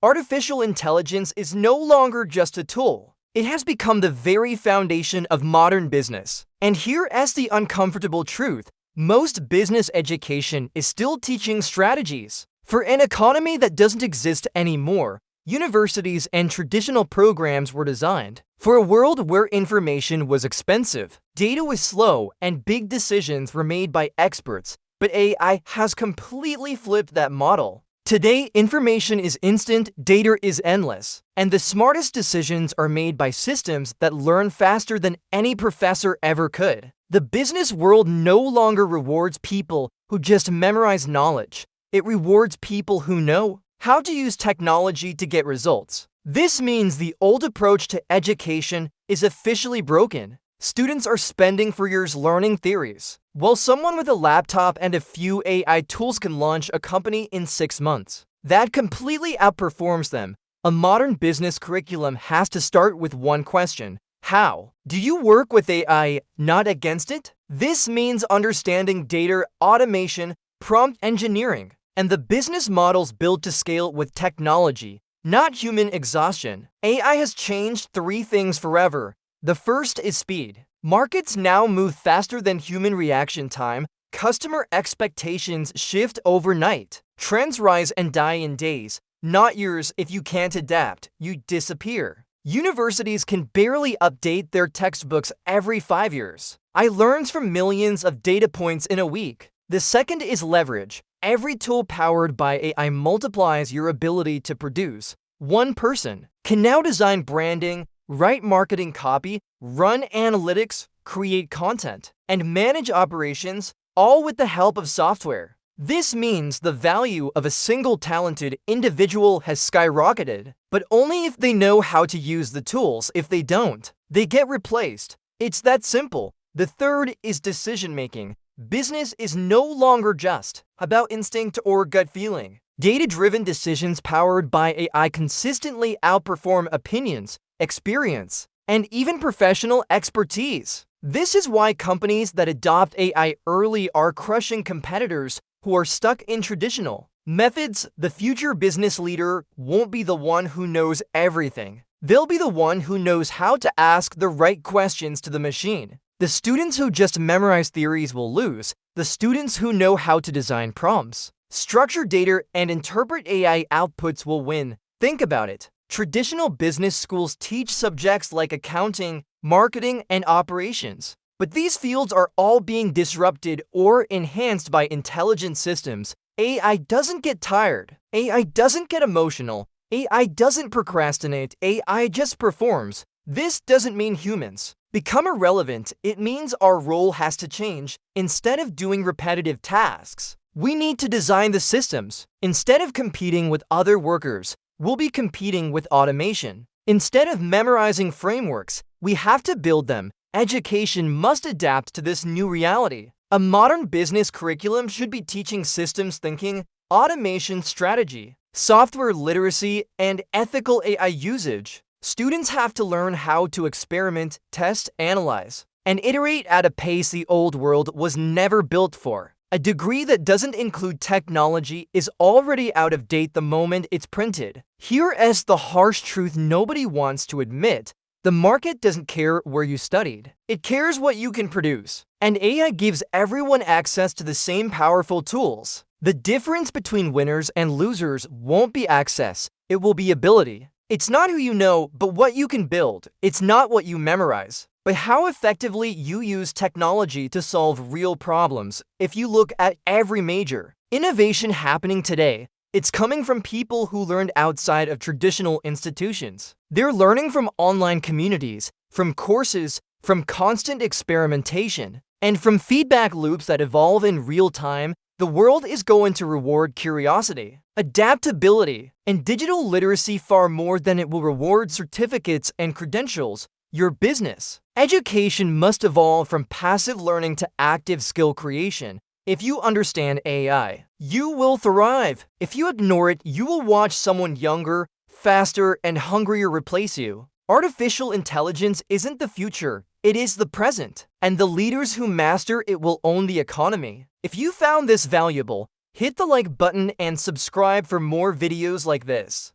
Artificial intelligence is no longer just a tool. It has become the very foundation of modern business. And here is the uncomfortable truth. Most business education is still teaching strategies. For an economy that doesn't exist anymore, universities and traditional programs were designed. For a world where information was expensive, data was slow, and big decisions were made by experts. But AI has completely flipped that model. Today, information is instant, data is endless, and the smartest decisions are made by systems that learn faster than any professor ever could. The business world no longer rewards people who just memorize knowledge. It rewards people who know how to use technology to get results. This means the old approach to education is officially broken. Students are spending for years learning theories, while someone with a laptop and a few AI tools can launch a company in 6 months. That completely outperforms them. A modern business curriculum has to start with one question: how? Do you work with AI, not against it? This means understanding data, automation, prompt engineering, and the business models built to scale with technology, not human exhaustion. AI has changed 3 things forever. The first is speed. Markets now move faster than human reaction time. Customer expectations shift overnight. Trends rise and die in days, not years. If you can't adapt, you disappear. Universities can barely update their textbooks every 5 years. I learned from millions of data points in a week. The second is leverage. Every tool powered by AI multiplies your ability to produce. One person can now design branding, write marketing copy, run analytics, create content, and manage operations, all with the help of software. This means the value of a single talented individual has skyrocketed, but only if they know how to use the tools. If they don't, they get replaced. It's that simple. The third is decision-making. Business is no longer just about instinct or gut feeling. Data-driven decisions powered by AI consistently outperform opinions, experience, and even professional expertise. This is why companies that adopt AI early are crushing competitors who are stuck in traditional methods. The future business leader won't be the one who knows everything. They'll be the one who knows how to ask the right questions to the machine. The students who just memorize theories will lose. The students who know how to design prompts, structure data, and interpret AI outputs will win. Think about it. Traditional business schools teach subjects like accounting, marketing, and operations. But these fields are all being disrupted or enhanced by intelligent systems. AI doesn't get tired. AI doesn't get emotional. AI doesn't procrastinate. AI just performs. This doesn't mean humans become irrelevant. It means our role has to change. Instead of doing repetitive tasks, we need to design the systems. Instead of competing with other workers, we'll be competing with automation. Instead of memorizing frameworks, we have to build them. Education must adapt to this new reality. A modern business curriculum should be teaching systems thinking, automation strategy, software literacy, and ethical AI usage. Students have to learn how to experiment, test, analyze, and iterate at a pace the old world was never built for. A degree that doesn't include technology is already out of date the moment it's printed. Here is the harsh truth nobody wants to admit. The market doesn't care where you studied. It cares what you can produce. And AI gives everyone access to the same powerful tools. The difference between winners and losers won't be access, it will be ability. It's not who you know, but what you can build. It's not what you memorize, but how effectively you use technology to solve real problems. If you look at every major innovation happening today, it's coming from people who learned outside of traditional institutions. They're learning from online communities, from courses, from constant experimentation, and from feedback loops that evolve in real time. The world is going to reward curiosity, adaptability, and digital literacy far more than it will reward certificates and credentials. Your business education must evolve from passive learning to active skill creation. If you understand AI, you will thrive. If you ignore it, you will watch someone younger, faster, and hungrier replace you. Artificial intelligence isn't the future, it is the present. And the leaders who master it will own the economy. If you found this valuable, hit the like button and subscribe for more videos like this.